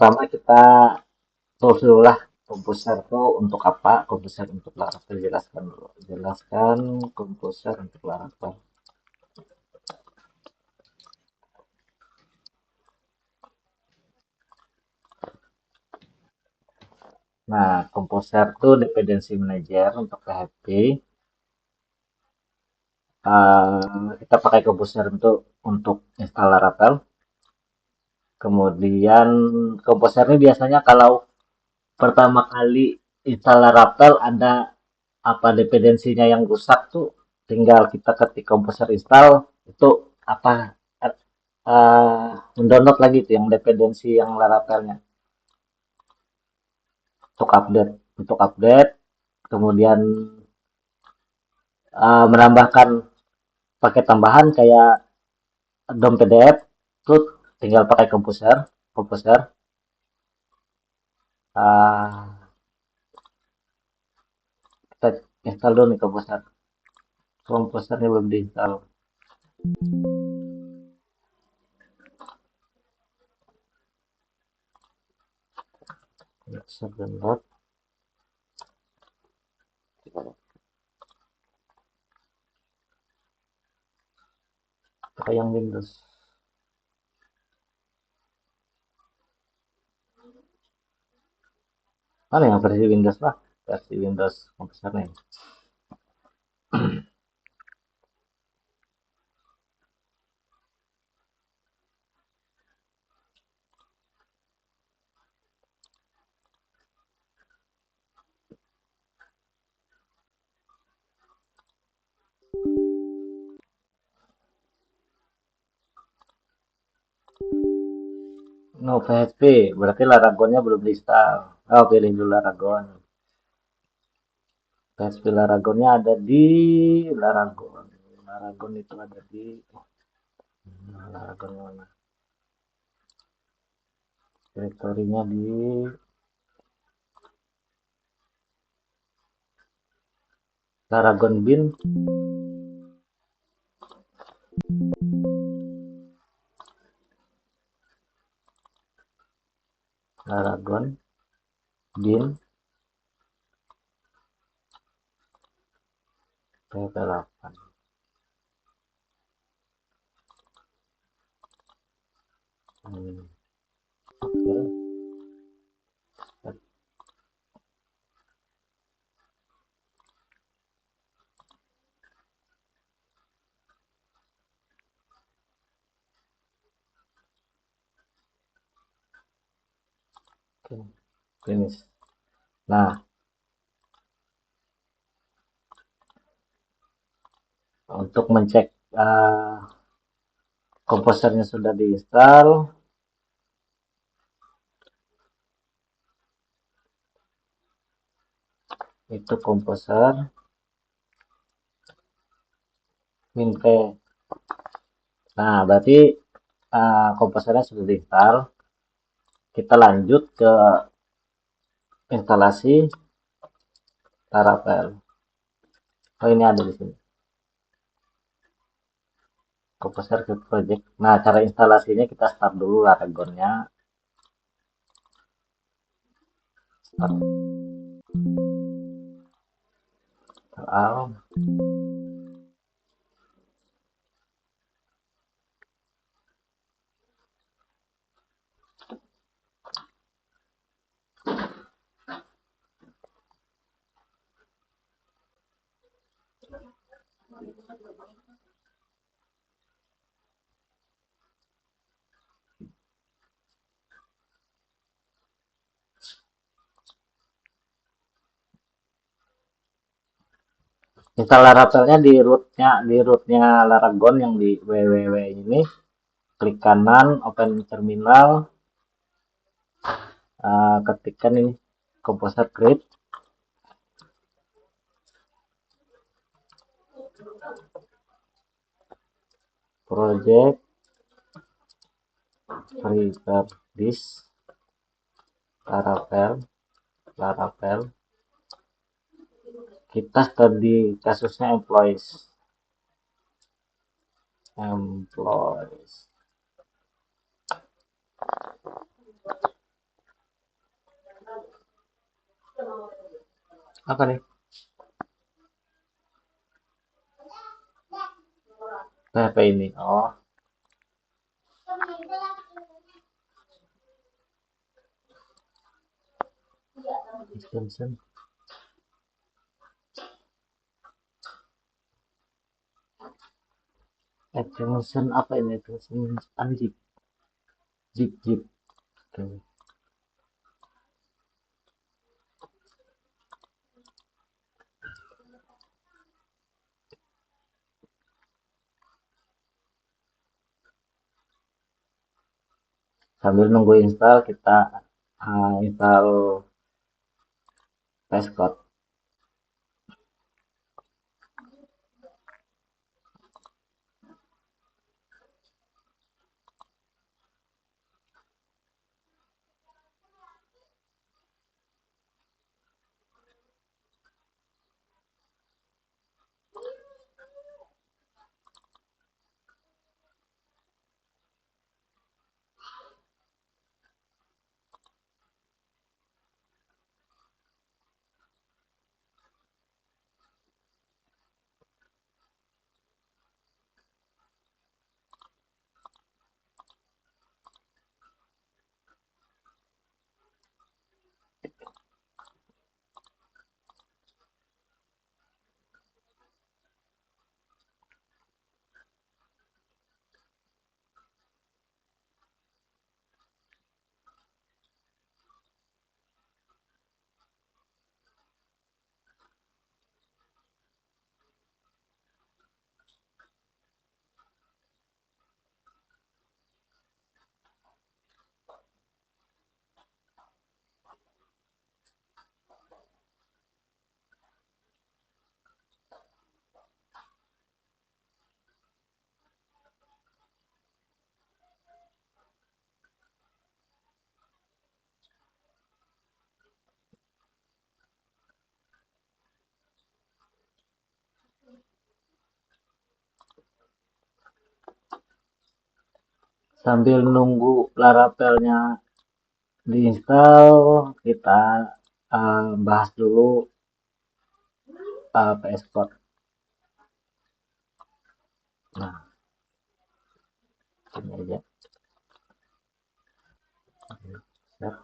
Pertama kita terus dulu lah komposer itu untuk apa? Komposer untuk Laravel jelaskan dulu. Jelaskan komposer untuk Laravel. Nah, komposer itu dependency manager untuk PHP. Kita pakai komposer untuk install Laravel. Kemudian komposer ini biasanya kalau pertama kali install Laravel ada apa dependensinya yang rusak tuh tinggal kita ketik komposer install itu apa mendownload lagi tuh yang dependensi yang Laravelnya untuk update kemudian menambahkan paket tambahan kayak DOM PDF itu tinggal pakai komposer uh, kita install dulu nih komposernya belum diinstal. Download pakai yang Windows. Mana yang versi Windows lah? Versi Windows komposernya. No PHP, berarti Laragonnya belum diinstal. Oh, pilih dulu Laragon. PHP Laragonnya ada di Laragon. Laragon itu ada di Laragon mana? Direktorinya di Laragon bin. Laragon bin PHP 8. Oke. Oke. Finish. Nah, untuk mencek komposernya sudah diinstal, itu komposer min-p. Nah, berarti komposernya sudah diinstal. Kita lanjut ke instalasi Laravel. Oh, ini ada di sini. Composer Code Project. Nah, cara instalasinya kita start dulu Laragonnya. Start. Soal. Install Laravelnya di rootnya Laragon yang di www ini. Klik kanan, open terminal, ketikkan ini Composer Create. Project Trigger Disk Laravel. Kita tadi kasusnya employees. Apa nih? PHP ini. Oh, extension. Extension apa ini? Extension anjing. Zip, zip. Oke. Sambil nunggu install, kita install Pascode. Sambil nunggu Laravelnya diinstal, kita bahas dulu PS Code. Nah, ini aja. Siap.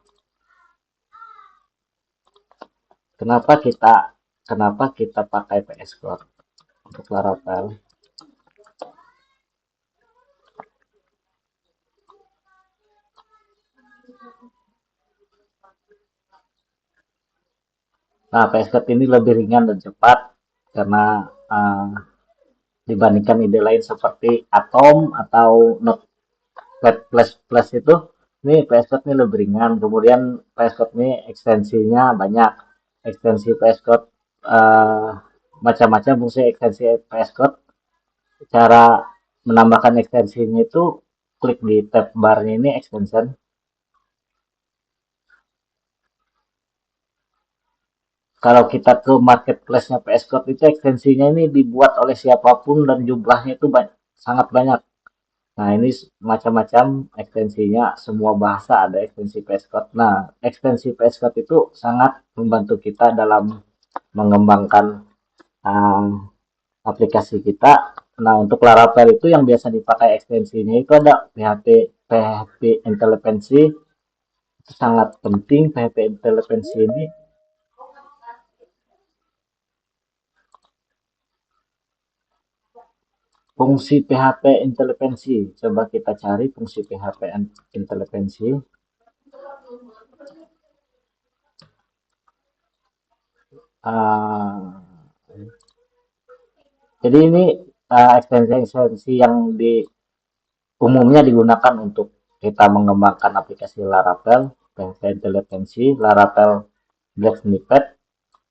Kenapa kita pakai PS Code untuk Laravel? Nah, PS Code ini lebih ringan dan cepat karena dibandingkan ide lain seperti Atom atau Notepad++ itu, ini PS Code ini lebih ringan. Kemudian PS Code ini ekstensinya banyak. Ekstensi PS Code macam-macam fungsi ekstensi PS Code. Cara menambahkan ekstensinya itu klik di tab barnya ini extension. Kalau kita ke marketplace-nya PS Code itu ekstensinya ini dibuat oleh siapapun dan jumlahnya itu sangat banyak. Nah, ini macam-macam ekstensinya, semua bahasa ada ekstensi PS Code. Nah, ekstensi PS Code itu sangat membantu kita dalam mengembangkan uh, aplikasi kita. Nah, untuk Laravel itu yang biasa dipakai ekstensinya itu ada PHP Intellipency, itu sangat penting. PHP Intellipency ini fungsi PHP Intellipency. Coba kita cari fungsi PHP Intellipency. Uh, jadi ini ekstensi-ekstensi yang umumnya digunakan untuk kita mengembangkan aplikasi Laravel, PHP Intellipency, Laravel Black Snippet,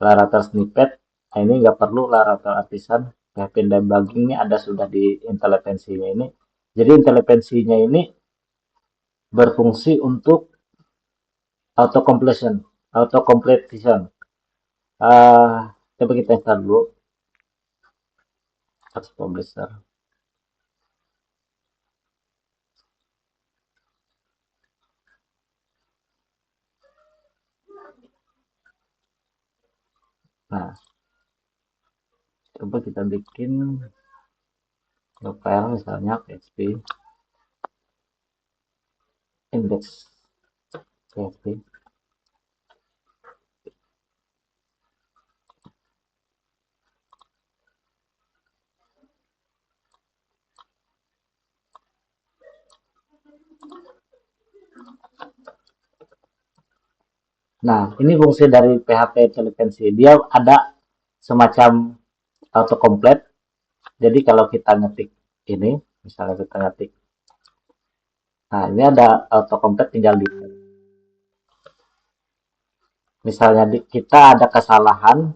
Laravel Snippet. Nah, ini nggak perlu Laravel Artisan, PHP debuggingnya ada sudah di Intellipency-nya ini. Jadi Intellipency-nya ini berfungsi untuk auto completion, auto completion. Coba kita install dulu Touch Publisher. Nah, coba kita bikin file misalnya PHP index PHP. Nah, ini fungsi dari PHP intelijensi. Dia ada semacam autocomplete. Jadi kalau kita ngetik ini, misalnya kita ngetik, nah ini ada autocomplete tinggal di, misalnya kita ada kesalahan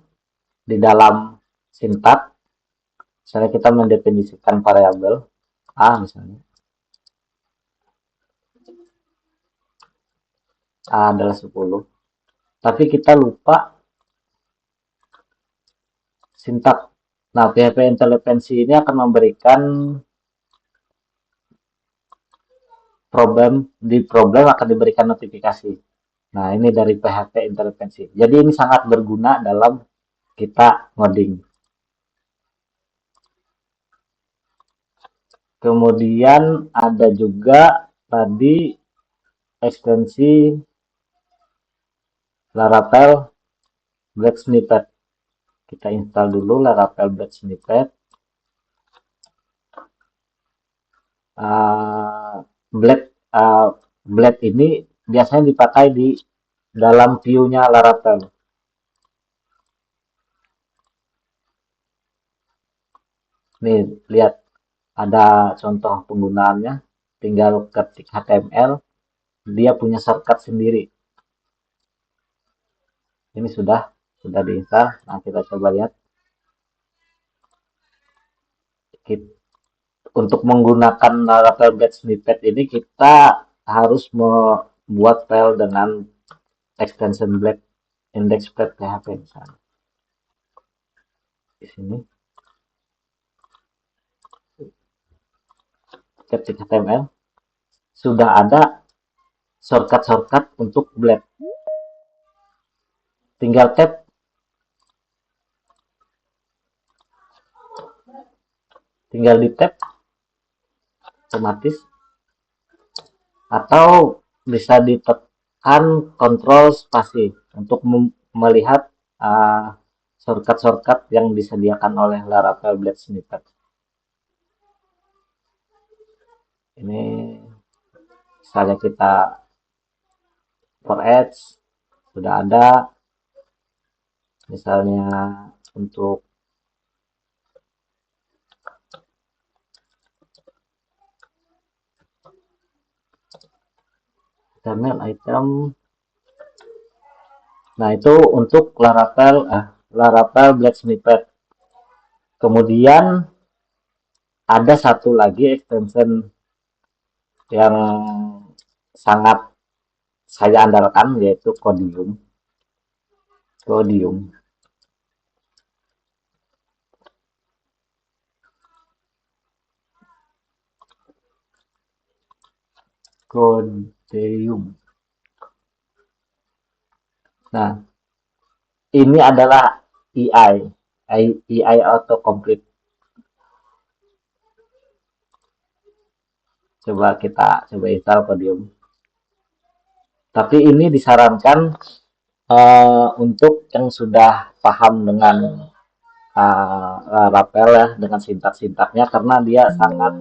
di dalam sintak, misalnya kita mendefinisikan variabel A misalnya, A adalah 10, tapi kita lupa sintak. Nah, PHP intelijensi ini akan memberikan problem akan diberikan notifikasi. Nah, ini dari PHP intelijensi. Jadi ini sangat berguna dalam kita ngoding. Kemudian ada juga tadi ekstensi Laravel Black Snippet. Kita install dulu Laravel Black Snippet. Black Black ini biasanya dipakai di dalam view-nya Laravel. Nih, lihat ada contoh penggunaannya. Tinggal ketik HTML, dia punya shortcut sendiri. Ini sudah diinstal. Nah, kita coba lihat. Untuk menggunakan Laravel Get Snippet ini kita harus membuat file dengan extension black index.php misalnya. Di sini ketik HTML sudah ada shortcut untuk black. Tinggal tab, tinggal di tab otomatis, atau bisa ditekan kontrol spasi untuk melihat shortcut yang disediakan oleh Laravel Black Snippet. Ini misalnya kita for ads sudah ada, misalnya untuk HTML item. Nah, itu untuk Laravel Black Snippet. Kemudian ada satu lagi extension yang sangat saya andalkan, yaitu Codium. Nah, ini adalah EI autocomplete. Kita coba install Codium. Tapi ini disarankan untuk yang sudah paham dengan Laravel ya, dengan sintak-sintaknya, karena dia sangat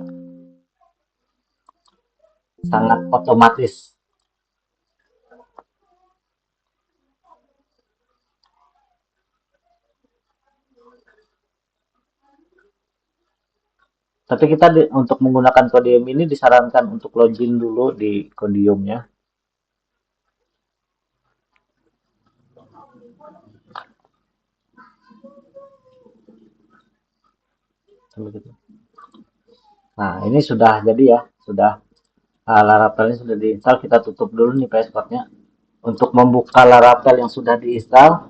otomatis. Tapi kita untuk menggunakan Codium ini disarankan untuk login dulu di Codiumnya. Nah, ini sudah jadi ya, Laravelnya sudah diinstal. Kita tutup dulu nih passwordnya. Untuk membuka Laravel yang sudah diinstal,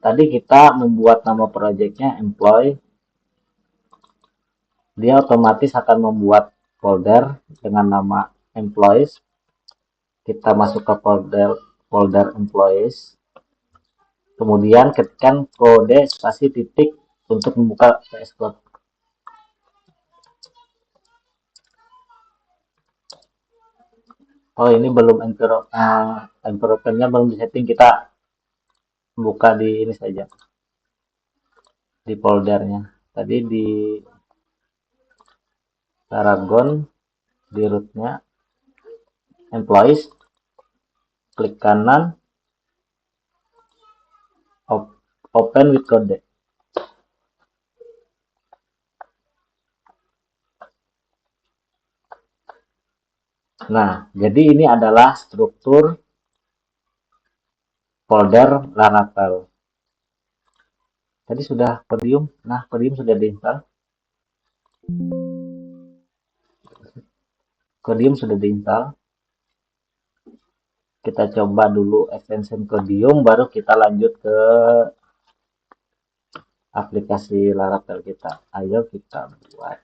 tadi kita membuat nama projectnya employee. Dia otomatis akan membuat folder dengan nama employees. Kita masuk ke folder employees. Kemudian ketikkan kode spasi titik untuk membuka VS Code. Oh, ini belum envelope-nya belum disetting, kita buka di ini saja, di foldernya. Tadi di Paragon, di rootnya, employees, klik kanan, open with code. Nah, jadi ini adalah struktur folder Laravel. Tadi sudah Codium. Nah, Codium sudah diinstal. Codium sudah diinstal. Kita coba dulu extension Codium, baru kita lanjut ke aplikasi Laravel kita. Ayo kita buat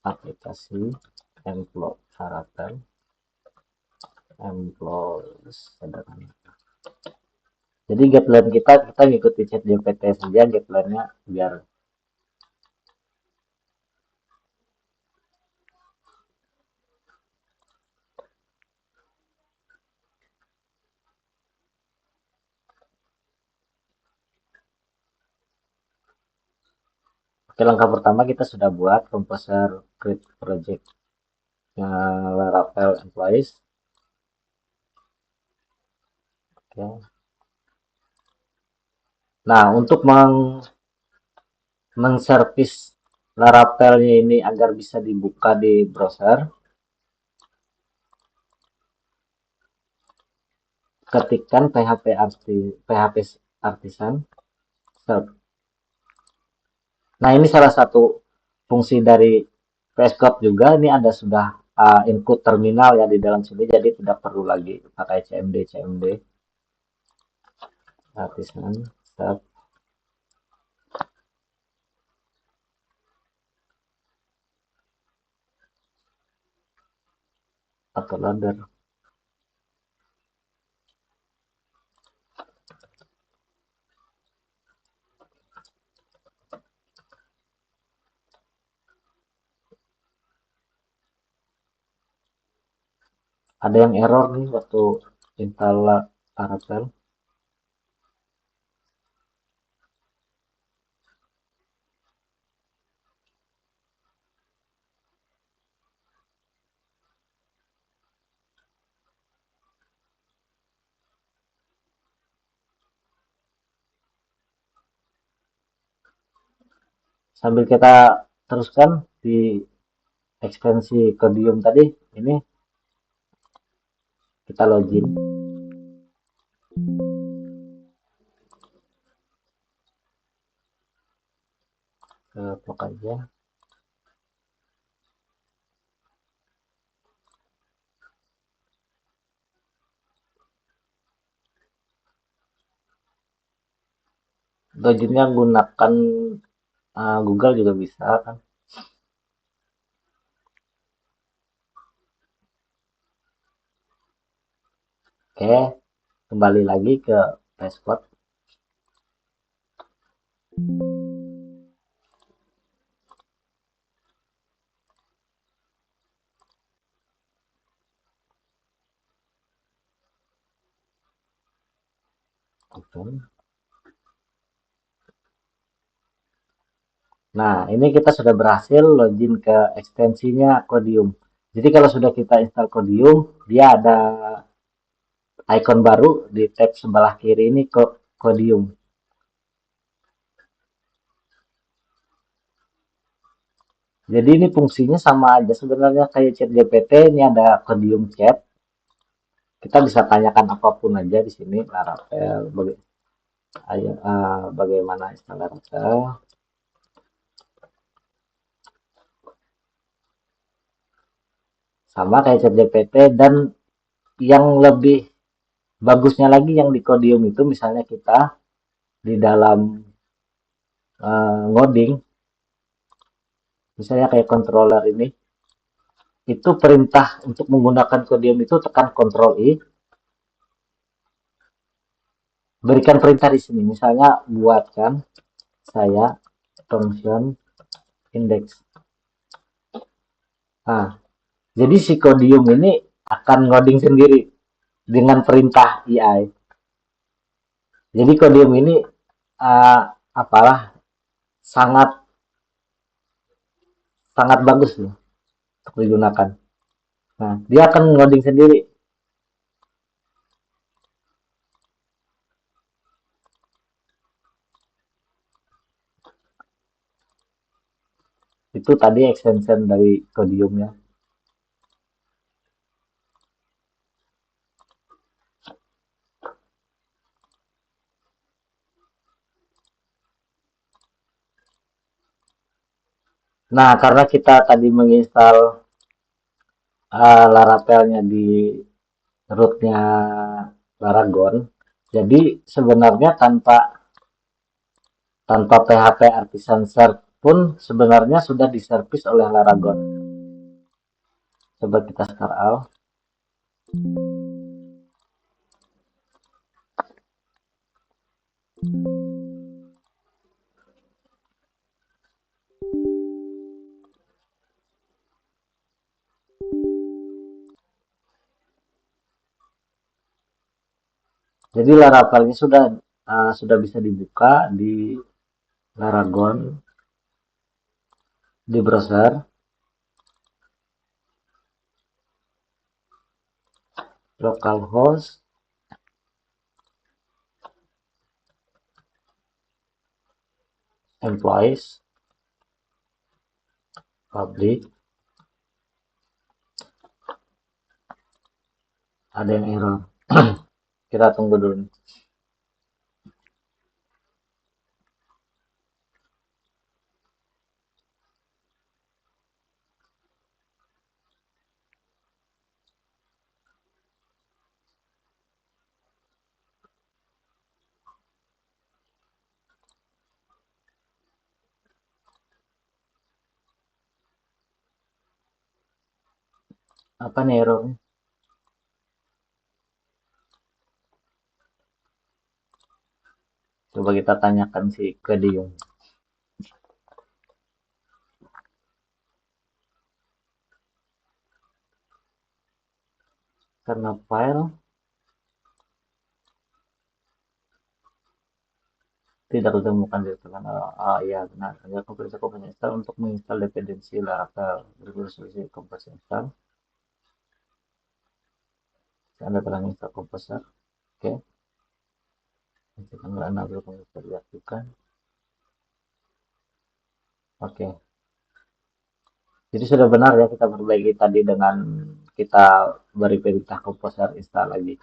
aplikasi employee Laravel. Employee sederhana. Jadi guideline kita ngikuti ChatGPT saja guideline-nya biar. Oke, langkah pertama kita sudah buat composer create project Laravel employees. Oke. Nah, untuk mengservis Laravelnya ini agar bisa dibuka di browser, ketikkan PHP artisan serve. Nah, ini salah satu fungsi dari VS Code juga. Ini ada sudah input terminal ya di dalam sini, jadi tidak perlu lagi pakai CMD artisan serve atau loader. Ada yang error nih waktu install Laravel. Sambil kita teruskan di ekstensi Codium tadi, ini kita login ke blog aja. Loginnya gunakan Google juga bisa kan. Oke, kembali lagi ke dashboard. Open. Nah, ini kita sudah berhasil login ke ekstensinya Codium. Jadi kalau sudah kita install Codium, dia ada icon baru di tab sebelah kiri ini Codium. Jadi ini fungsinya sama aja sebenarnya kayak chat GPT. Ini ada Codium chat. Kita bisa tanyakan apapun aja di sini. Laravel, bagaimana install Laravel. Sama kayak chat GPT, dan yang lebih bagusnya lagi yang di Codium itu misalnya kita di dalam ngoding, misalnya kayak controller ini, itu perintah untuk menggunakan Codium itu tekan Ctrl I. berikan perintah di sini. Misalnya buatkan saya function index. Nah, jadi si Codium ini akan ngoding sendiri dengan perintah EI. Jadi Codium ini uh, apalah sangat sangat bagus loh untuk digunakan. Nah, dia akan ngoding sendiri. Itu tadi extension dari Codiumnya. Nah, karena kita tadi menginstal Laravelnya di rootnya Laragon, jadi sebenarnya tanpa tanpa PHP Artisan Serve pun sebenarnya sudah diservis oleh Laragon. Coba kita start out. Jadi Laravelnya sudah bisa dibuka di Laragon di browser. Localhost employees public, ada yang error. Kita tunggu dulu. Apa nih errornya? Coba kita tanyakan si Kedium. Karena file tidak ditemukan di tekan. Ya benar. Ada kompresor install untuk menginstal dependensi Laravel. Berfungsi kompresor install. Anda telah menginstal kompresor. Oke. Tekan enable kompresor diaktifkan. Oke. Jadi sudah benar ya kita perbaiki tadi dengan kita beri perintah komposer install lagi.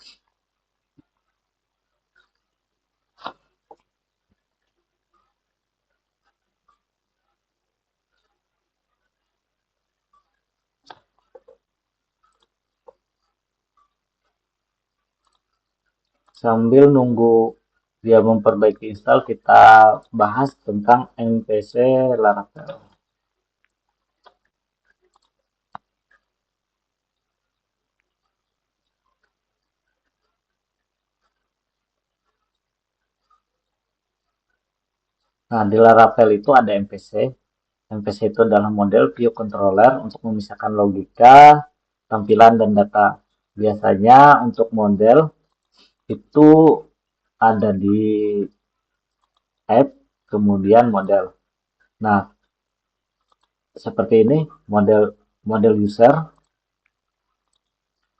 Sambil nunggu dia memperbaiki install, kita bahas tentang MPC Laravel. Nah, di Laravel itu ada MPC. MPC itu adalah model view controller untuk memisahkan logika, tampilan, dan data. Biasanya untuk model itu ada di app, kemudian model. Nah, seperti ini model model user.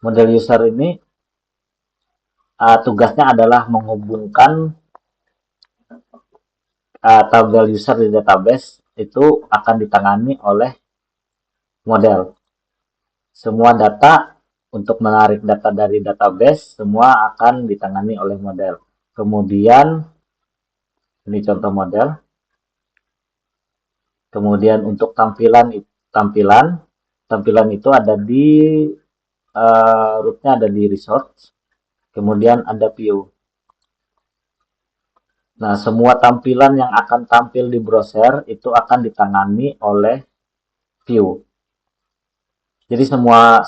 Model user ini tugasnya adalah menghubungkan tabel user di database itu akan ditangani oleh model. Semua data untuk menarik data dari database semua akan ditangani oleh model. Kemudian ini contoh model. Kemudian untuk tampilan itu ada di rootnya ada di resource. Kemudian ada view. Nah, semua tampilan yang akan tampil di browser itu akan ditangani oleh view. Jadi semua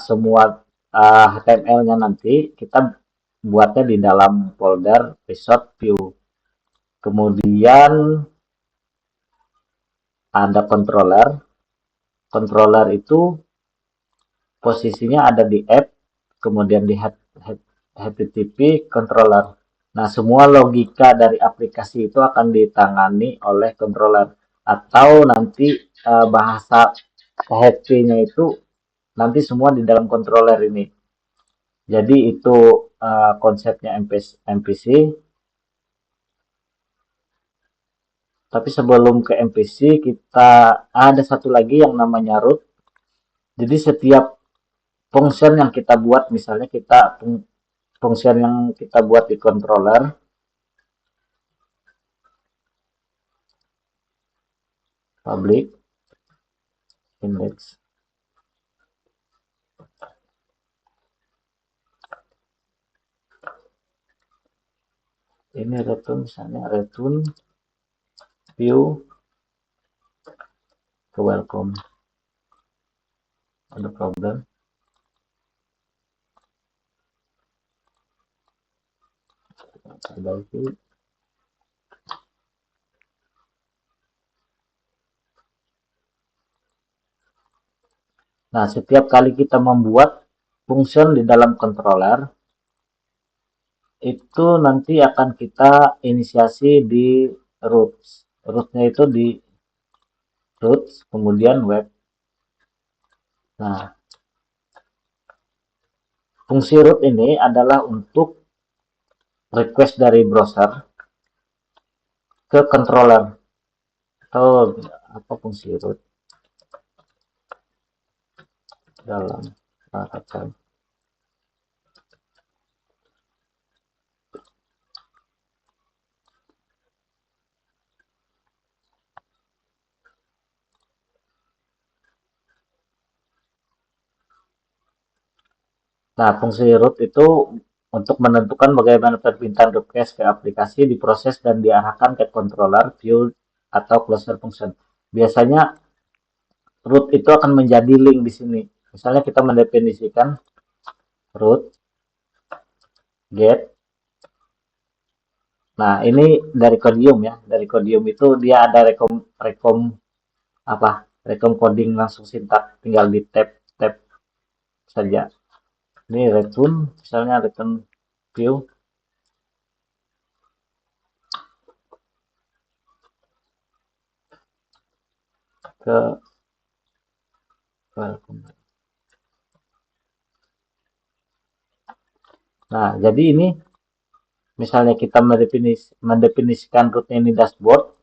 HTML-nya nanti kita buatnya di dalam folder resort view. Kemudian ada controller. Controller itu posisinya ada di app, kemudian di HTTP controller. Nah, semua logika dari aplikasi itu akan ditangani oleh controller. Atau nanti bahasa PHP-nya itu nanti semua di dalam controller ini. Jadi itu konsepnya MPC. Tapi sebelum ke MPC, kita ada satu lagi yang namanya root. Jadi setiap function yang kita buat, misalnya function yang kita buat di controller, public index, ini return, misalnya return view ke welcome. Ada problem. Perbaiki. Nah, setiap kali kita membuat function di dalam controller, itu nanti akan kita inisiasi di roots. Rootnya itu di roots, kemudian web. Nah, fungsi root ini adalah untuk request dari browser ke controller. Atau apa fungsi root dalam perangkat. Nah, fungsi root itu untuk menentukan bagaimana permintaan request ke aplikasi diproses dan diarahkan ke controller, view, atau closer function. Biasanya root itu akan menjadi link di sini. Misalnya kita mendefinisikan root get. Nah, ini dari Codium ya. Dari Codium itu dia ada rekom apa? Rekom coding langsung sintak, tinggal di tab saja. Ini return, misalnya return view ke welcome. Nah, jadi ini misalnya kita mendefinisikan rootnya ini dashboard,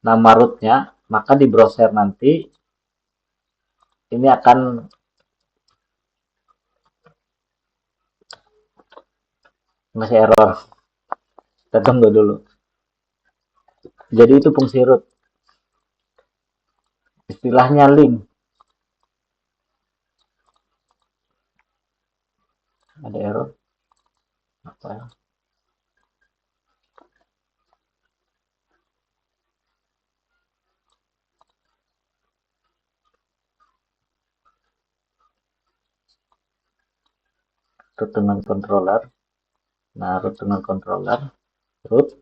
nama rootnya, maka di browser nanti ini akan masih error. Kita tunggu dulu. Jadi itu fungsi root. Istilahnya link. Ada error. Apa? Root dengan controller. Nah, root dengan controller. Root.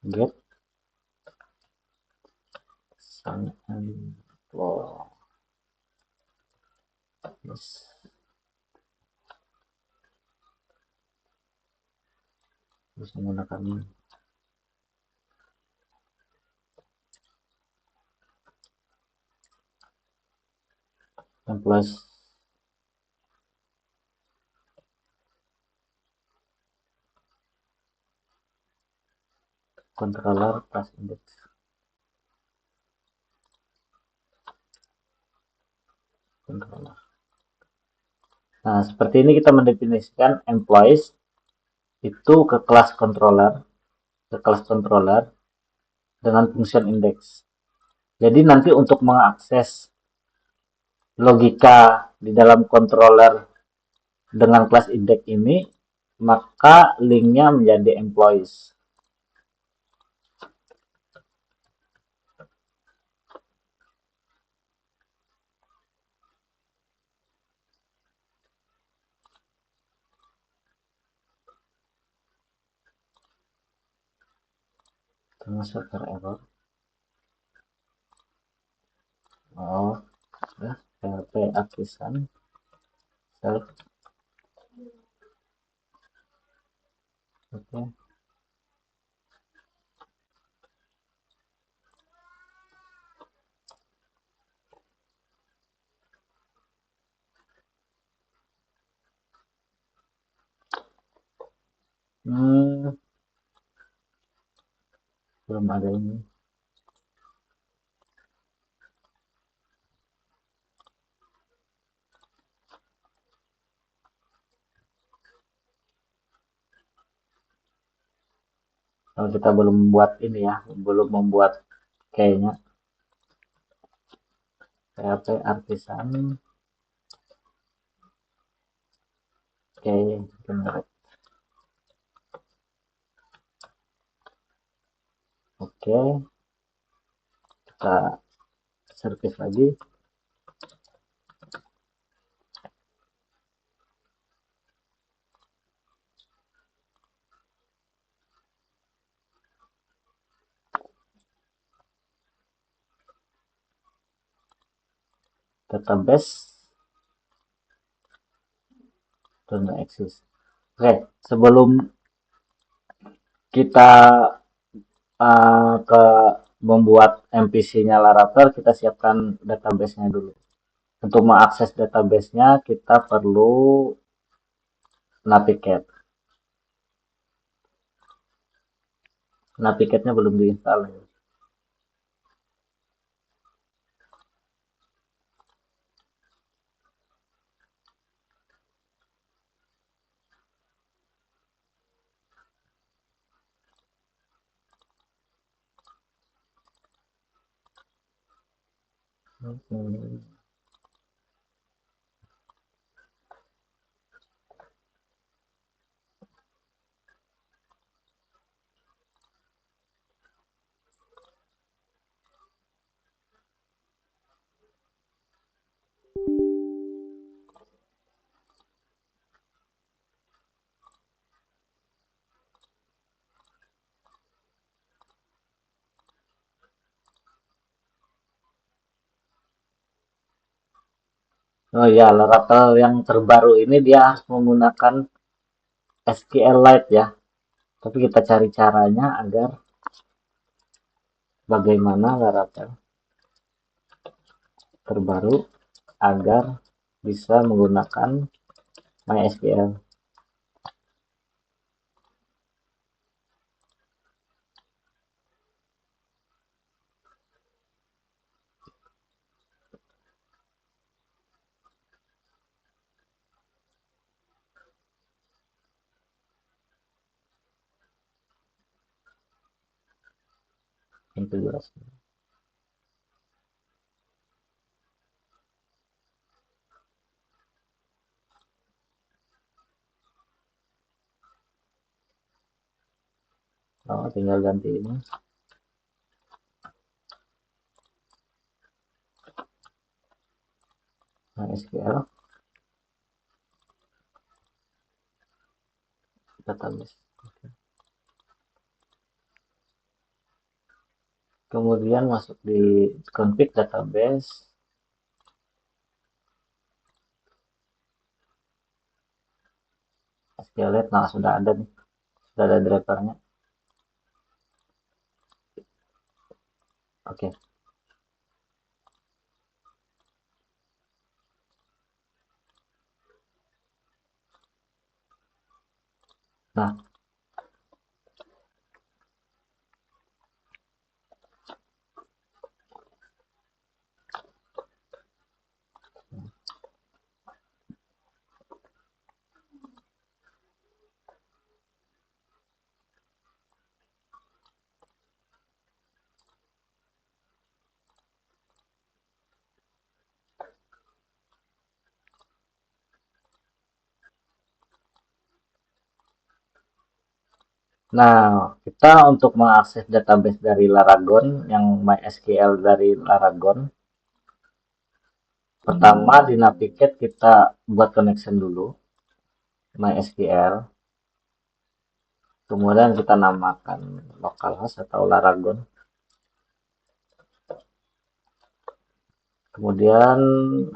Get. Yes. Bisa menggunakan plus controller plus index. Controller. Nah, seperti ini kita mendefinisikan employees itu ke kelas controller dengan function index. Jadi nanti untuk mengakses logika di dalam controller dengan kelas index ini, maka linknya menjadi employees. server error. Oh, ya, PHP artisan self. Oke. Hmm, belum ada ini. Kalau kita belum membuat ini ya, belum membuat kayaknya PHP artisan. Oke, benar. Oke, kita service lagi. Database don't exist. Oke, sebelum kita ke membuat MPC-nya Laravel, kita siapkan database-nya dulu. Untuk mengakses database-nya, kita perlu Navigate. Navigate-nya belum diinstal. Oh ya, Laravel yang terbaru ini dia harus menggunakan SQLite ya. Tapi kita cari caranya agar bagaimana Laravel terbaru agar bisa menggunakan MySQL. Integrasi. Oh, tinggal ganti ini. MySQL database. Kemudian masuk di config database. SQLite, nah sudah ada nih. Sudah ada drivernya. Oke. Nah, kita untuk mengakses database dari Laragon yang MySQL dari Laragon, pertama di Navigate kita buat connection dulu MySQL. kemudian kita namakan localhost atau Laragon. Kemudian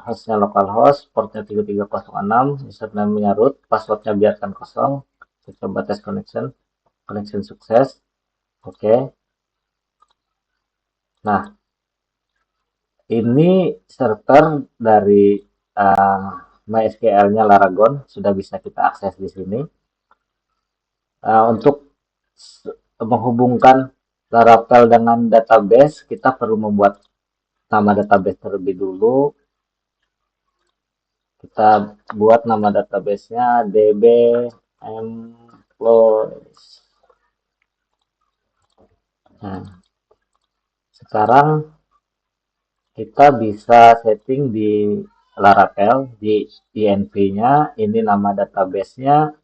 hostnya localhost, portnya 3306, username-nya root, passwordnya biarkan kosong. Kita coba tes connection sukses. Oke. Nah, ini server dari MySQL-nya Laragon sudah bisa kita akses di sini. Untuk menghubungkan Laravel dengan database, kita perlu membuat nama database terlebih dulu. Kita buat nama database-nya db employees. Nah, sekarang kita bisa setting di Laravel di INV-nya, ini nama database-nya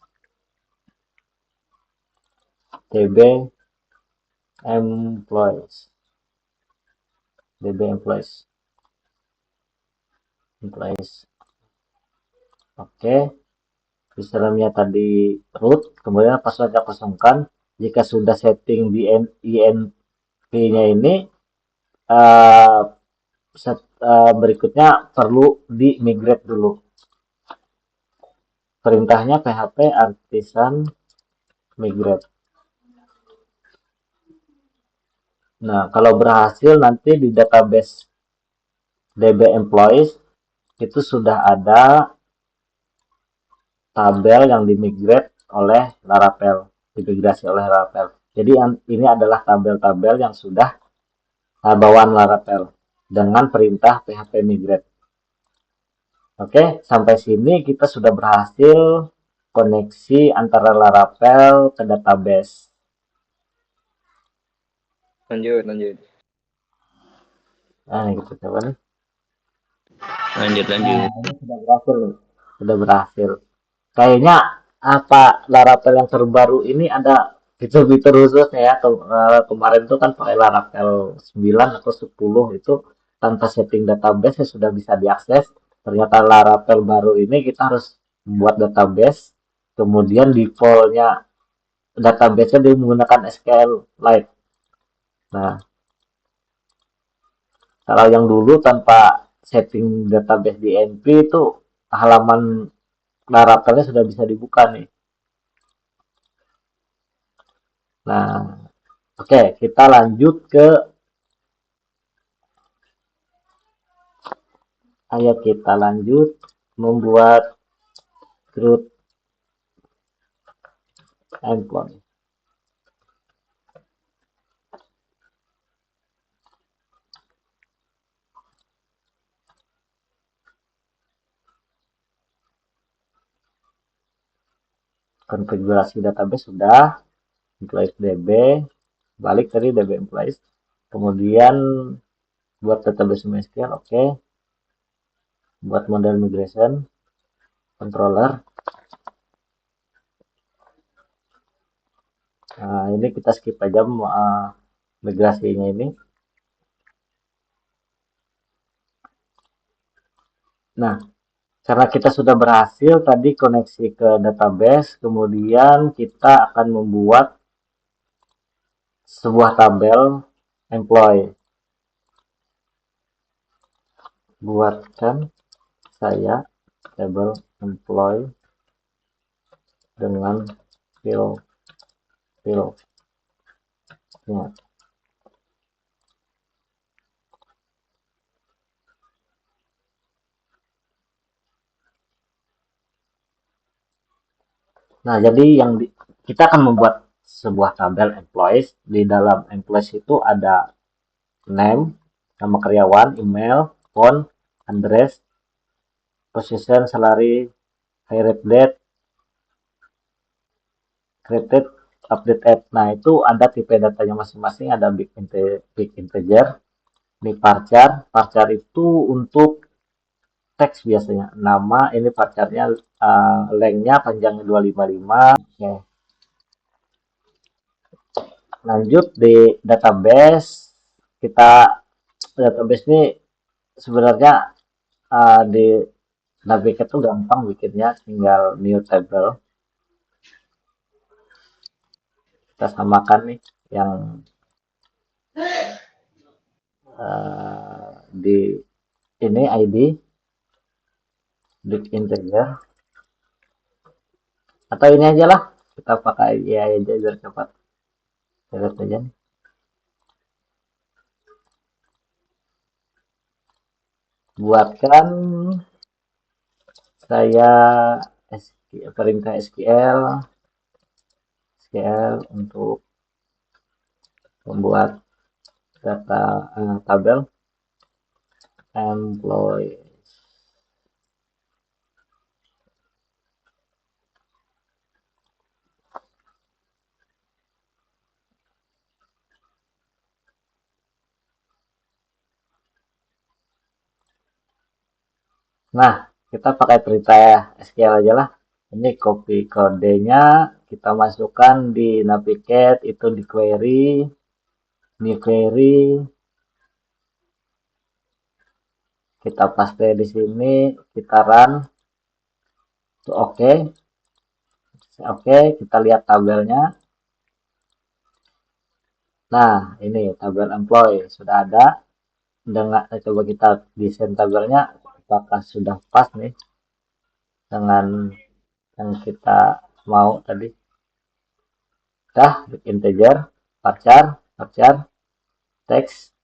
db employees. Oke, username-nya tadi root, kemudian passwordnya kosongkan. Jika sudah setting di INV-nya ini, berikutnya perlu di migrate dulu. Perintahnya php artisan migrate. Nah, kalau berhasil nanti di database db employees itu sudah ada tabel yang dimigrate oleh Laravel, dimigrasi oleh Laravel. Jadi ini adalah tabel-tabel yang sudah bawaan Laravel dengan perintah php migrate. Oke, sampai sini kita sudah berhasil koneksi antara Laravel ke database. Lanjut. Nah, ini kita coba nih. Lanjut. Nah, ini sudah berhasil nih. Sudah berhasil. Kayaknya apa Laravel yang terbaru ini ada fitur-fitur khususnya ya. Kemarin tuh kan pakai Laravel 9 atau 10 itu tanpa setting database ya sudah bisa diakses. Ternyata Laravel baru ini kita harus membuat database, kemudian defaultnya database-nya dia menggunakan SQLite. Nah, kalau yang dulu tanpa setting database di NP itu halaman Laravelnya sudah bisa dibuka nih. Nah, oke, kita lanjut ke membuat root endpoint. Konfigurasi database sudah, employees DB, balik tadi DB employees. Kemudian buat database MySQL, oke. Buat model migration, controller. Nah, ini kita skip aja migrasinya ini. Nah, karena kita sudah berhasil tadi koneksi ke database, kemudian kita akan membuat sebuah tabel employee. Buatkan saya tabel employee dengan field. Ya. Nah, jadi kita akan membuat sebuah tabel employees. Di dalam employees itu ada name, nama karyawan, email, phone, address, position, salary, hired date, created, update at. Nah, itu ada tipe datanya masing-masing, ada big integer, ini varchar. Varchar itu untuk teks biasanya. Nama, ini varcharnya lengthnya panjangnya 255. Oke. Lanjut di database, database ini sebenarnya di Navigator itu gampang bikinnya, tinggal new table. Kita samakan nih yang di ini ID big integer, atau ini aja lah, kita pakai ya aja biar cepat. Lihat aja nih. Buatkan saya perintah SQL untuk membuat data tabel employee. Nah, kita pakai perintah SQL aja lah. Ini copy kodenya, kita masukkan di navigate, itu di query, new query, kita paste di sini, kita run, itu oke. Oke, kita lihat tabelnya. Nah, ini tabel employee sudah ada. Dengan coba kita desain tabelnya, apakah sudah pas nih dengan yang kita mau tadi. Dah, integer, varchar, text,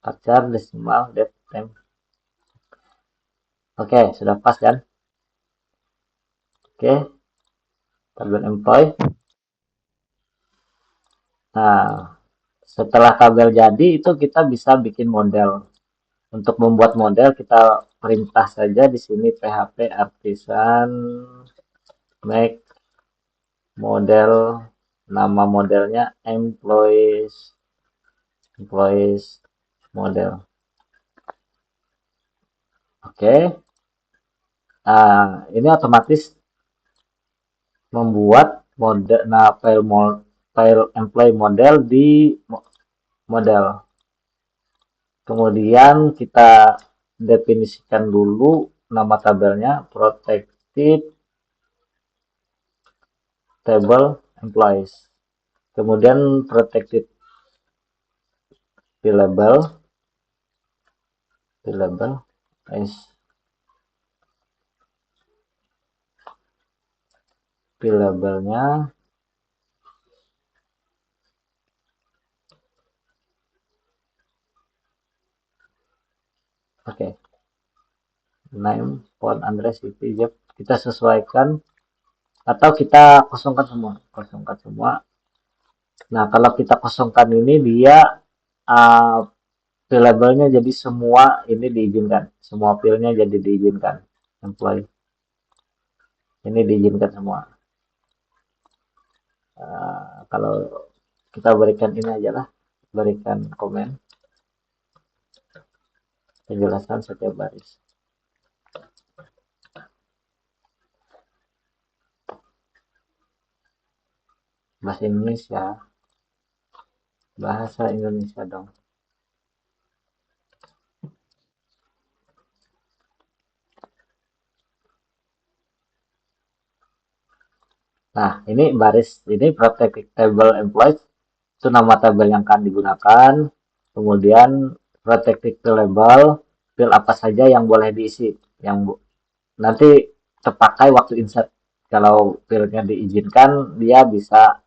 varchar, decimal, date, time. Oke, sudah pas kan? Oke, tabel employee. Nah, setelah tabel jadi itu kita bisa bikin model. Untuk membuat model kita perintah saja di sini php artisan make model, nama modelnya employees model. Oke. Nah, ini otomatis membuat model, nah file employee model di model. Kemudian kita definisikan dulu nama tabelnya protected table employees. Kemudian protected label is labelnya oke. Name, phone, address, IP, job kita sesuaikan atau kita kosongkan semua. Nah, kalau kita kosongkan ini dia labelnya jadi semua ini diizinkan, semua filenya jadi diizinkan. Employee ini diizinkan semua. Kalau kita berikan ini aja lah, berikan komen penjelasan setiap baris. Bahasa Indonesia dong. Nah, ini baris, ini protected table employees, itu nama tabel yang akan digunakan. Kemudian protected label, field apa saja yang boleh diisi, yang nanti terpakai waktu insert. Kalau fieldnya diizinkan, dia bisa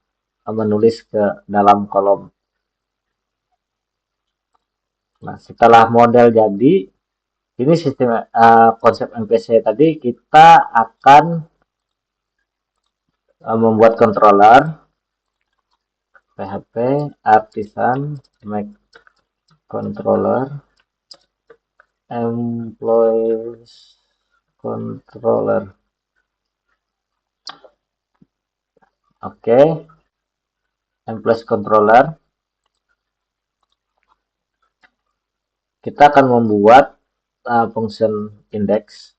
menulis ke dalam kolom. Nah, setelah model jadi, ini sistem konsep MPC tadi kita akan membuat controller PHP artisan make controller employees controller. Oke. Employees controller. Kita akan membuat function index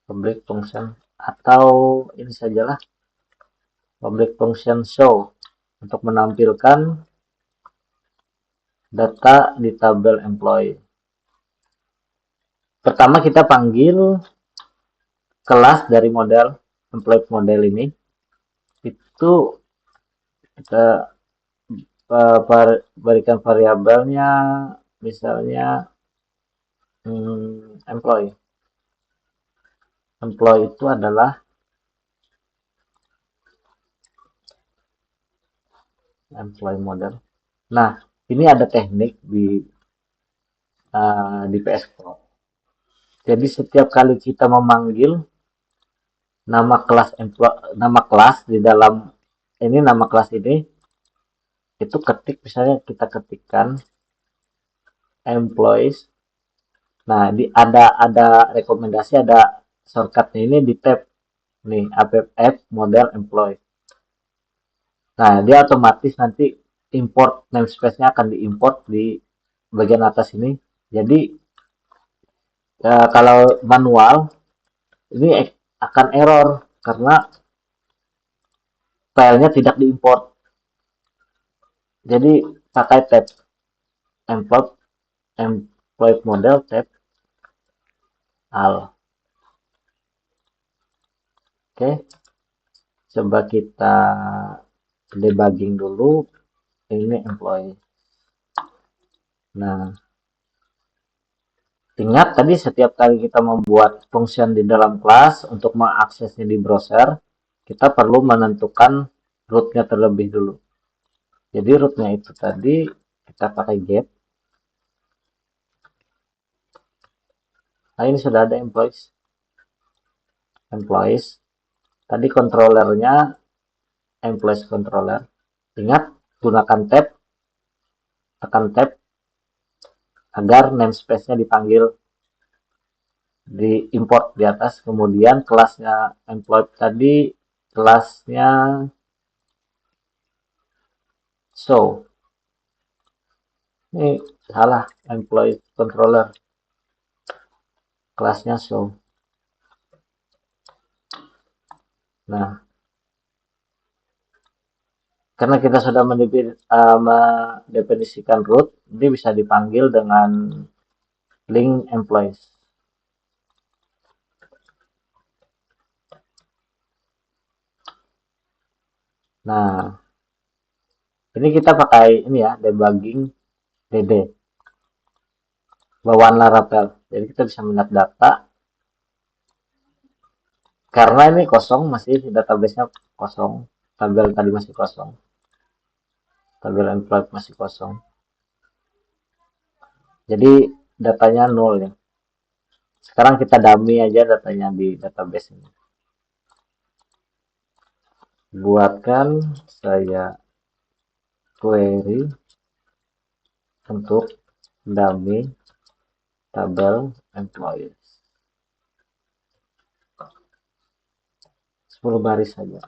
public function atau ini sajalah public function show untuk menampilkan data di tabel employee. Pertama kita panggil kelas dari model employee model ini, itu Kita berikan variabelnya, misalnya employee. Employee itu adalah employee model. Nah, ini ada teknik di PS Pro. Jadi setiap kali kita memanggil nama kelas di dalam ini, nama kelas ini, itu ketik, misalnya kita ketikkan employees. Nah, ada rekomendasi, ada shortcutnya ini di tab nih, app model employee. Nah, dia otomatis nanti import namespace-nya akan diimport di bagian atas ini. Jadi kalau manual ini akan error karena filenya tidak diimport. Jadi pakai tab employee model, tab al. Oke, coba kita debugging dulu. Ini employee. Nah, ingat tadi setiap kali kita membuat function di dalam kelas untuk mengaksesnya di browser, kita perlu menentukan rootnya terlebih dulu. Jadi rootnya itu tadi kita pakai get. Nah, ini sudah ada employees. Tadi controllernya employees controller. Ingat, gunakan tab, tekan tab agar namespace-nya dipanggil, diimport di atas. Kemudian kelasnya employee tadi, kelasnya show. Ini salah, employee controller, kelasnya show. Nah, karena kita sudah mendefinisikan root, ini bisa dipanggil dengan link employees. Nah, ini kita pakai ini ya, debugging DD, bawaan Laravel. Jadi kita bisa melihat data. Karena ini kosong, masih database-nya kosong. Tabel tadi masih kosong. Tabel employee masih kosong. Jadi datanya 0 ya. Sekarang kita dummy aja datanya di database ini. Buatkan saya query untuk dummy tabel employees. 10 baris saja.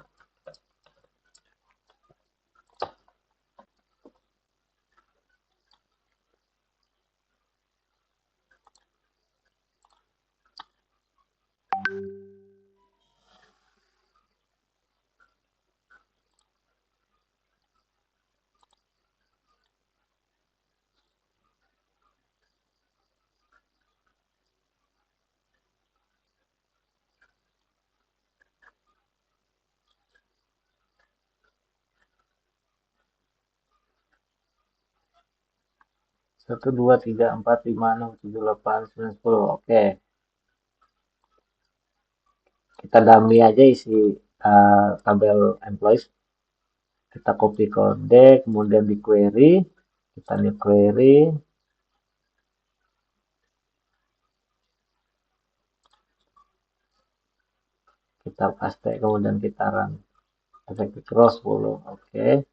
Satu, dua, tiga, empat, lima, enam, tujuh, delapan, sembilan, 10. Oke. Kita dummy aja isi tabel employees. Kita copy kode, kemudian di query. Kita new query. Kita paste, kemudian kita run. Efek cross 10. Oke.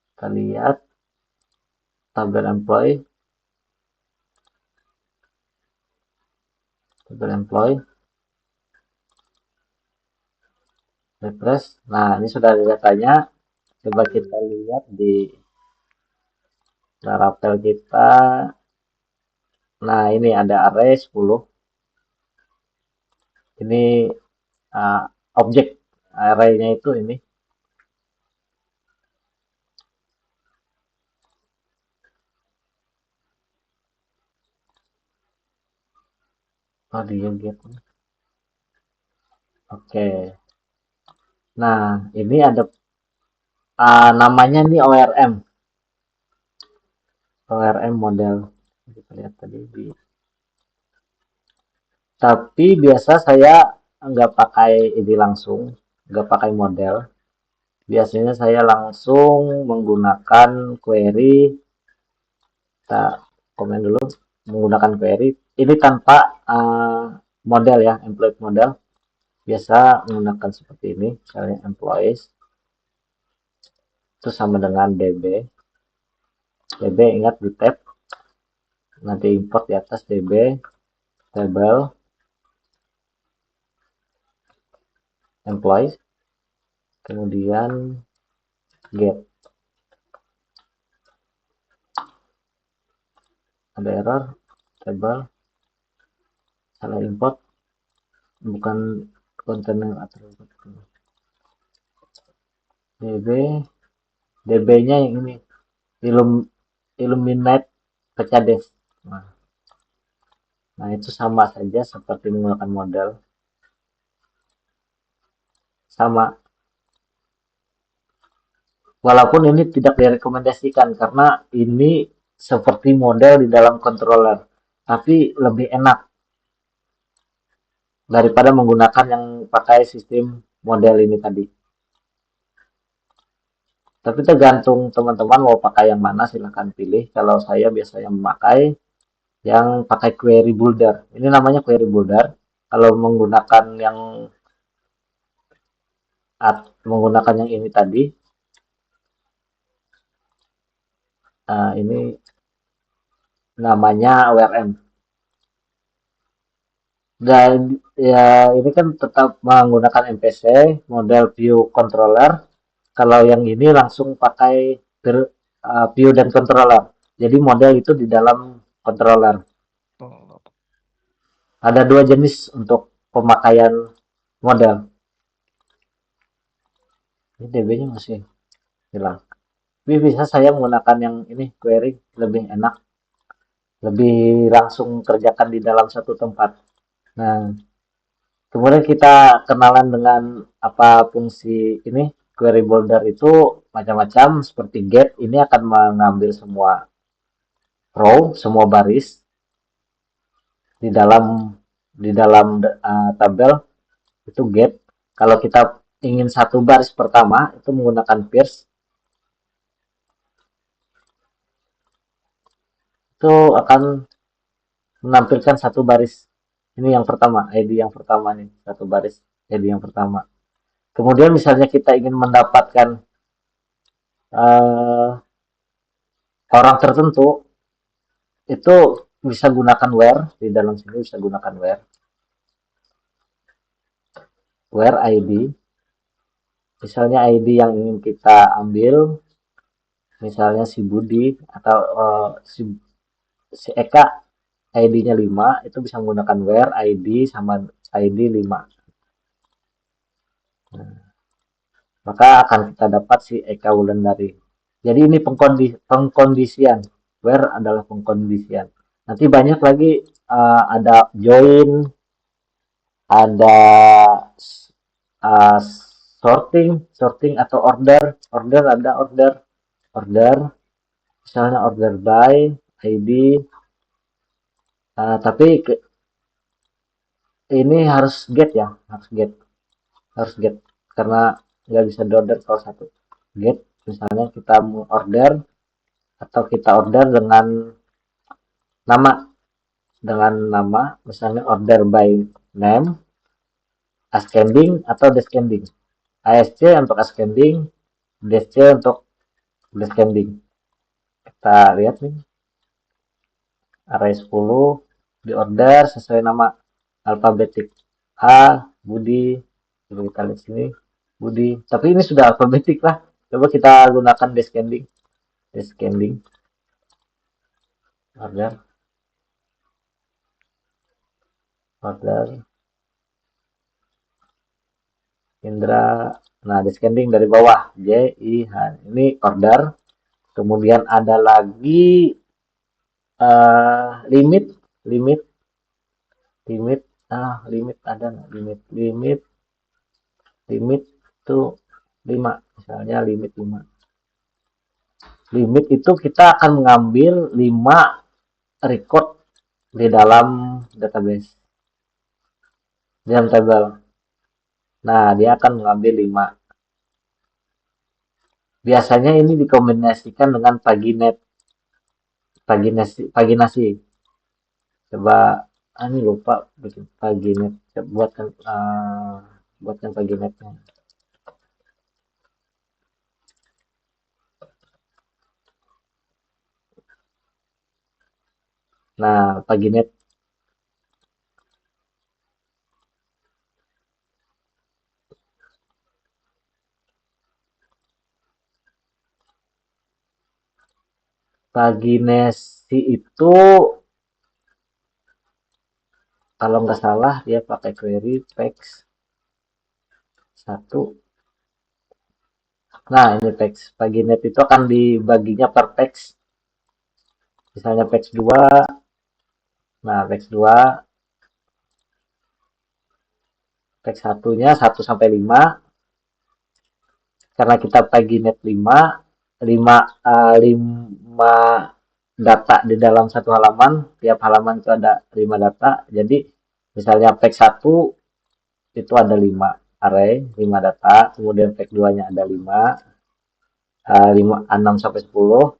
Kita lihat tabel employee. Tabel employee. Refresh. Nah, ini sudah ada datanya. Coba kita lihat di Laravel kita. Nah, ini ada array 10. Ini objek array-nya itu ini. Oh, dia get. Oke. Nah, ini ada namanya nih ORM model. Kita lihat tadi tapi biasa saya nggak pakai ini langsung, nggak pakai model. Biasanya saya langsung menggunakan query. Kita komen dulu menggunakan query. Ini tanpa model ya, employee model. Biasa menggunakan seperti ini, misalnya employees itu sama dengan db. db ingat di tab, nanti import di atas db table employees, kemudian get. Ada error table, salah import, bukan kontainer atribut. db-nya yang ini illuminate pecades. Nah, itu sama saja seperti menggunakan model. Sama. Walaupun ini tidak direkomendasikan karena ini seperti model di dalam controller. Tapi lebih enak daripada menggunakan yang pakai sistem model ini tadi. Tapi tergantung teman-teman mau pakai yang mana, silahkan pilih. Kalau saya biasanya memakai yang pakai query builder. Ini namanya query builder. Kalau menggunakan yang ini tadi, ini namanya ORM. Dan ya ini kan tetap menggunakan MPC, model view controller. Kalau yang ini langsung pakai view dan controller. Jadi model itu di dalam controller. Oh, Ada dua jenis untuk pemakaian model. Ini DB-nya masih hilang. Tapi bisa saya menggunakan yang ini query, lebih enak, lebih langsung kerjakan di dalam satu tempat. Nah, kemudian kita kenalan dengan apa fungsi ini. Query builder itu macam-macam seperti get. Ini akan mengambil semua row, semua baris di dalam tabel itu get. Kalau kita ingin satu baris pertama itu menggunakan first, itu akan menampilkan satu baris. Ini yang pertama, ID yang pertama nih, satu baris ID yang pertama. Kemudian misalnya kita ingin mendapatkan uh, orang tertentu, itu bisa gunakan where. Di dalam sini bisa gunakan where ID. Misalnya ID yang ingin kita ambil, misalnya si Budi atau si Eka, ID-nya 5, itu bisa menggunakan where ID sama ID 5. Nah, maka akan kita dapat si Eka Wulandari. Jadi ini pengkondisian. Where adalah pengkondisian. Nanti banyak lagi, ada join, ada uh, sorting atau order ada order, misalnya order by ID, tapi ini harus get ya, harus get karena nggak bisa order kalau satu. Get misalnya kita mau order atau kita order nama nama misalnya order by name, ascending atau descending. ASC untuk ascending, DSC untuk descending. Kita lihat nih, array 10 di order sesuai nama alfabetik. A, Budi, coba kita lihat sini, Budi. Tapi ini sudah alfabetik lah. Coba kita gunakan descending, order, Indra. Nah, descending dari bawah, J, I, H. Ini order. Kemudian ada lagi limit, limit, limit ada nggak limit, limit tuh 5, misalnya limit 5. Limit itu kita akan mengambil 5 record di dalam database, di dalam tabel. Nah, dia akan mengambil 5. Biasanya ini dikombinasikan dengan paginet, paginasi. Coba, ini lupa bikin paginet. Coba buatkan paginetnya. Nah, paginet paginesi itu kalau nggak salah dia pakai query text 1. Nah, ini text. Paginet itu akan dibaginya per text. Misalnya text 2. Nah, text 2, text satunya 1 sampai 5. Karena kita paginet 5, 5 data di dalam satu halaman. Tiap halaman itu ada 5 data. Jadi, misalnya text 1 itu ada 5 array, 5 data. Kemudian text 2-nya ada 5, 6 sampai 10.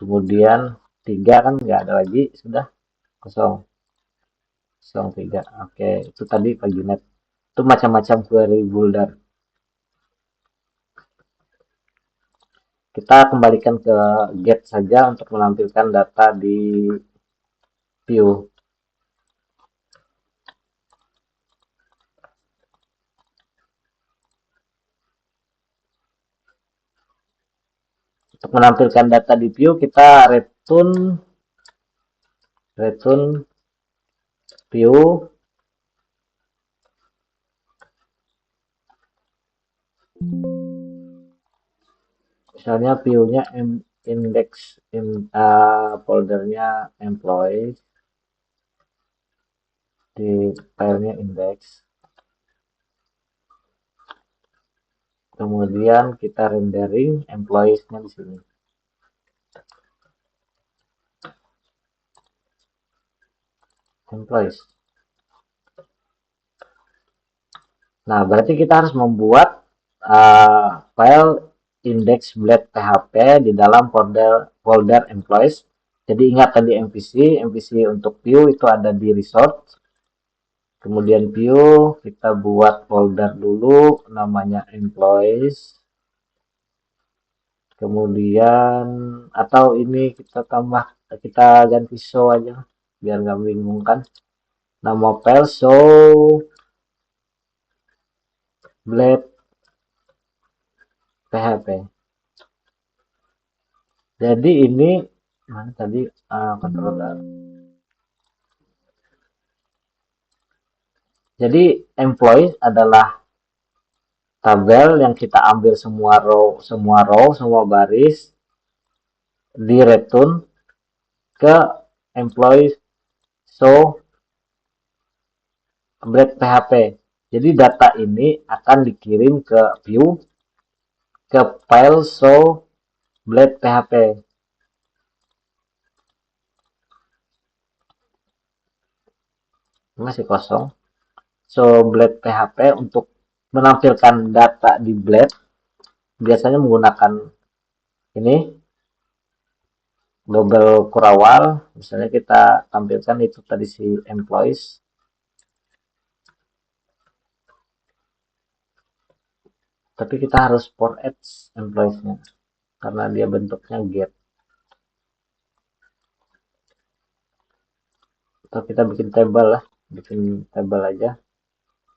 Kemudian 3 kan nggak ada lagi, sudah kosong. Kosong 3. Oke, itu tadi paginet. Itu macam-macam query builder. Kita kembalikan ke get saja untuk menampilkan data di view. Untuk menampilkan data di view, kita return view. Misalnya view-nya index, foldernya employees, di filenya index. Kemudian kita rendering employees-nya di sini. Employees. Nah, berarti kita harus membuat file index.php di dalam folder employees. Jadi ingat tadi MVC untuk view itu ada di resource. Kemudian view kita buat folder dulu namanya employees. Kemudian atau ini kita ganti show aja biar nggak membingungkan. Nama file show blade php. Jadi ini mana tadi controller. Jadi employee adalah tabel yang kita ambil semua baris di return ke employee show blade php. Jadi data ini akan dikirim ke view ke file show blade php. Masih kosong. So blade php untuk menampilkan data di blade biasanya menggunakan ini double kurawal. Misalnya kita tampilkan itu tadi si employees. Tapi kita harus for add employees-nya karena dia bentuknya get. Atau kita bikin table lah, bikin table aja.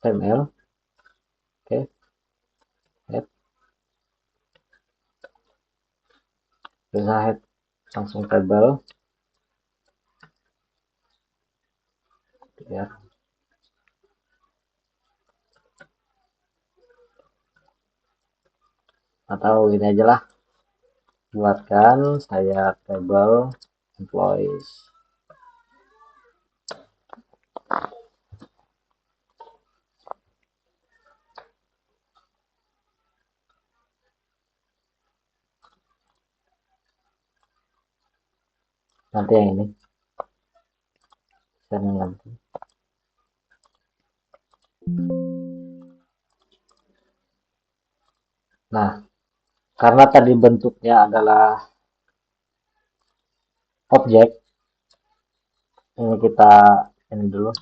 HTML. Oke. Add. Bisa add langsung table. Ya. Atau ini aja lah. Buatkan saya table employees. Nanti yang ini, saya nanti. Nah, karena tadi bentuknya adalah objek, ini kita ini dulu,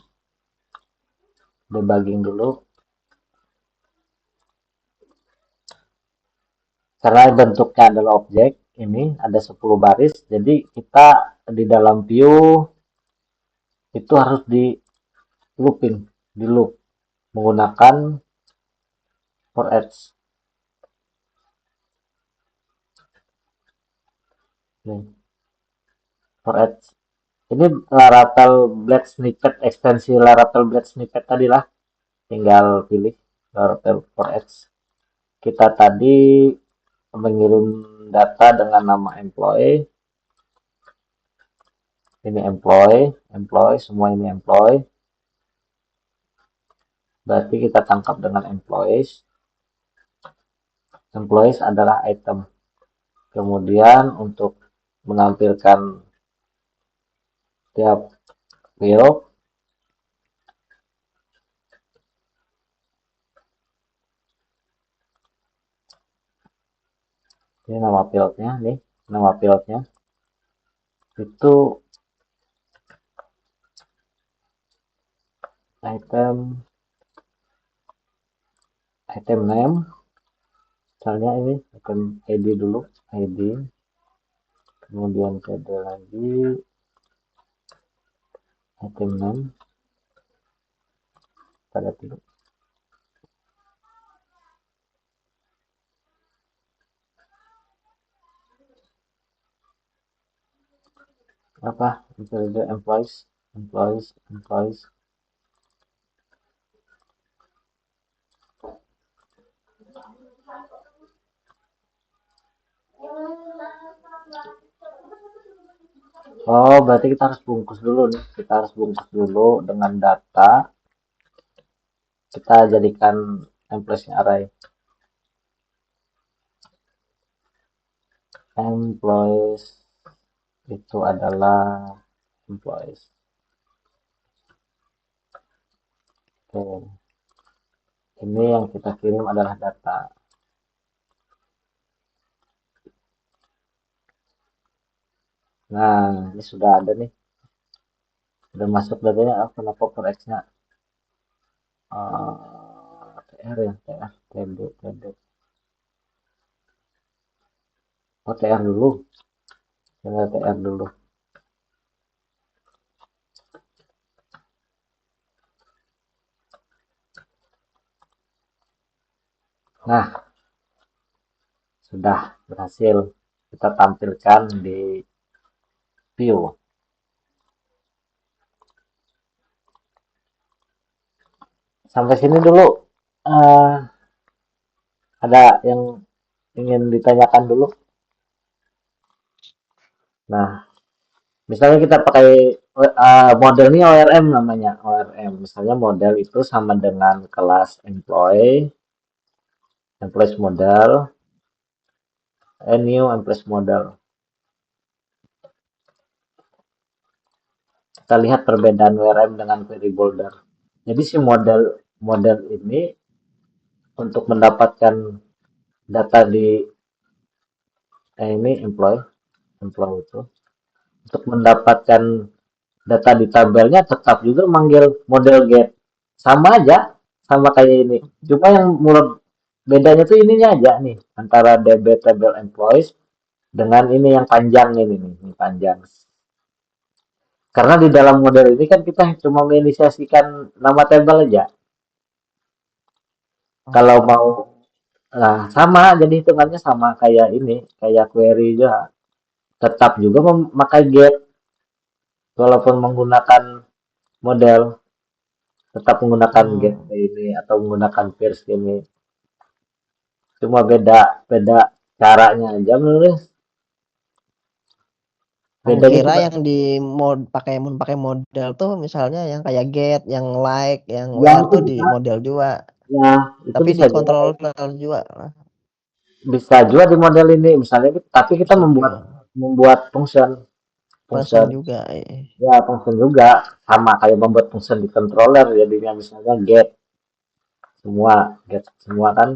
debugging dulu. Karena bentuknya adalah objek, ini ada 10 baris, jadi kita di dalam view itu harus di looping, di loop menggunakan for each. Nih, for each. Ini Laravel Blade Snippet, ekstensi Laravel Blade Snippet tadi lah, tinggal pilih Laravel for each. Kita tadi mengirim data dengan nama employee, ini employee, semua ini employee. Berarti kita tangkap dengan employees. Employees adalah item. Kemudian untuk menampilkan tiap field, ini nama fieldnya, nih nama fieldnya itu item name, misalnya ini item ID dulu, ID, kemudian kode lagi item name, pada dulu. Apa metode employees. Oh, berarti kita harus bungkus dulu nih. Kita harus bungkus dulu dengan data. Kita jadikan employees-nya array. Employees itu adalah employees. Oke. Ini yang kita kirim adalah data. Nah, ini sudah ada nih. Sudah masuk datanya. Kenapa per X-nya? TR ya, TR, TD. Oh, TR dulu. Kita TR dulu. Nah, sudah berhasil kita tampilkan di view. Sampai sini dulu. Uh, ada yang ingin ditanyakan dulu? Nah, misalnya kita pakai model ini ORM namanya, ORM. Misalnya model itu sama dengan kelas employees model, new employees model. Kita lihat perbedaan ORM dengan query builder. Jadi si model ini untuk mendapatkan data di ini employee itu, untuk mendapatkan data di tabelnya tetap juga manggil model get, sama aja, sama kayak ini, cuma yang mulai bedanya tuh ininya aja nih, antara DB tabel employees dengan ini yang panjang ini nih, ini panjang. Karena di dalam model ini kan kita cuma menginisiasikan nama tabel aja. Kalau mau, nah sama, jadi hitungannya sama kayak ini, kayak query juga, tetap juga memakai get walaupun menggunakan model, tetap menggunakan get ini atau menggunakan pierce ini, cuma beda beda caranya aja menulis. Bedanya Kira cuma yang di pakai model tuh misalnya yang kayak get, yang like, yang yang where itu tuh di bisa, model juga, ya itu tapi bisa juga, dikontrol juga. bisa juga di model ini misalnya, tapi kita Bisa membuat juga. membuat function function function juga. ya function juga sama kayak membuat function di controller jadinya misalnya get semua kan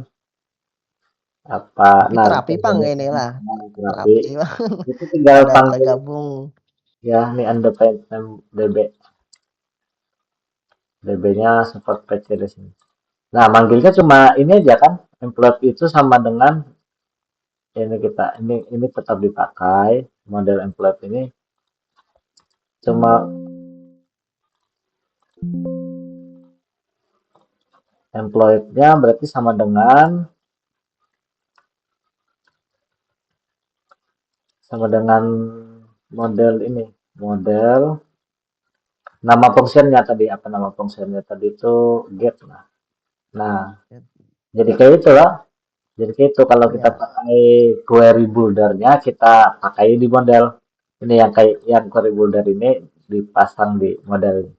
apa Tapi nah terapi Bang inilah, terapi terapi Bang. itu tinggal Pada panggil tergabung. ya ini DB-nya support patch di sini. Nah, manggilnya cuma ini aja kan, employee itu sama dengan ini tetap dipakai model employee ini cuma employee-nya berarti sama dengan model ini, model nama fungsinya tadi apa nama fungsinya tadi itu get. Nah, jadi kayak itulah. Jadi kayak itu kalau kita Ya, pakai query builder-nya kita pakai di model ini yang kayak yang query builder ini dipasang di model ini.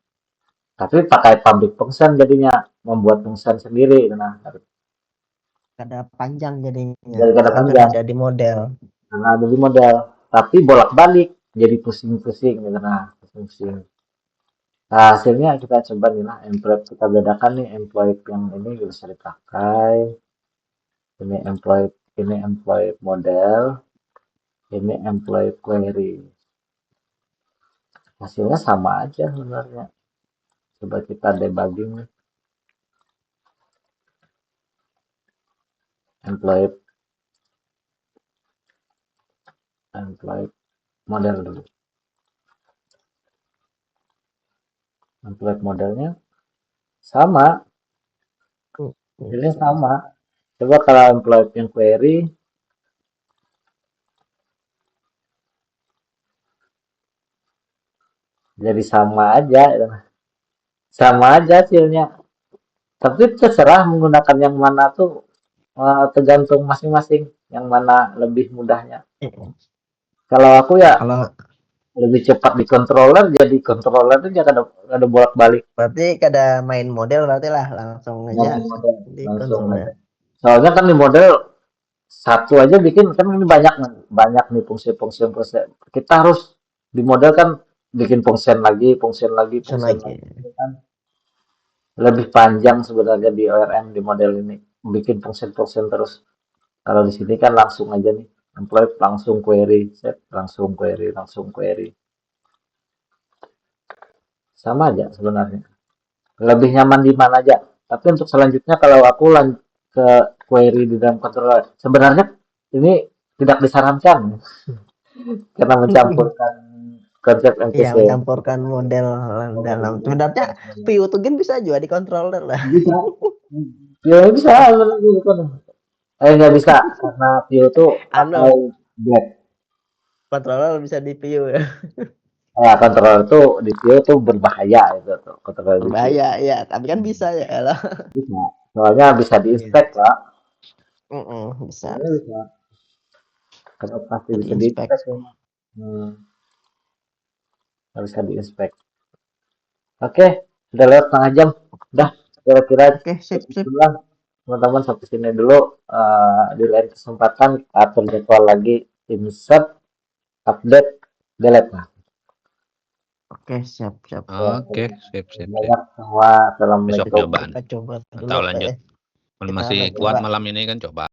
Tapi pakai public function jadinya membuat function sendiri. Nah, kada panjang jadinya. jadi kadang Kan sudah panjang. ada di model. Nah, dari model. Tapi bolak-balik jadi pusing-pusing gitu. Nah, pusing-pusing. Nah, hasilnya kita coba nih lah employee kita bedakan nih employee yang ini bisa dipakai. Ini employee model, ini employee query. Hasilnya sama aja sebenarnya. Coba kita debugging nih. Employee employee model dulu. Employee modelnya sama, hasilnya sama. Coba kalau employee yang query jadi sama aja, sama aja hasilnya. Tapi terserah menggunakan yang mana tuh tergantung masing-masing yang mana lebih mudahnya. Kalau aku ya Kalau lebih cepat di controller jadi controller itu jangan ada bolak-balik berarti kada main model berarti lah langsung aja dengan model di langsung controller. aja. Soalnya kan di model satu aja bikin kan ini banyak banyak nih fungsi-fungsi kita harus di model kan bikin function lagi Option function lagi. lagi itu kan lebih panjang sebenarnya di ORM di model ini bikin function terus kalau di sini kan langsung aja nih employee langsung query set langsung query sama aja sebenarnya lebih nyaman di mana aja tapi untuk selanjutnya kalau aku ke query di dalam controller sebenarnya ini tidak disarankan karena mencampurkan konsep Iya, MVC. mencampurkan model dalam. Sebenarnya view to game bisa juga di controller lah. Bisa, Vio bisa, nggak bisa karena Vio tuh pakai Anu, black. controller bisa di view ya. Ya, controller tuh di Vio tuh berbahaya itu tuh controller di Vio. Berbahaya ya, tapi kan bisa ya lah. Bisa, soalnya bisa Iya. diinspek lah. Bisa Soalnya bisa, kalau pasti jadi bisa inspect. diinspek. Hmm, bisa diinspek. Oke, udah lewat setengah jam. Udah, kira-kira Oke, sip cukup sip. dulu lah. Teman-teman sampai sini dulu. Di lain kesempatan atur jadwal lagi insert, update, delete. Nah, Oke, siap siap. ya, Oke, sip, sip, sip. banyak semua. Besok Assalamualaikum. cobaan. Kita coba dulu. Atau lanjut. Kalau Kita masih akan kuat coba. malam ini kan coba.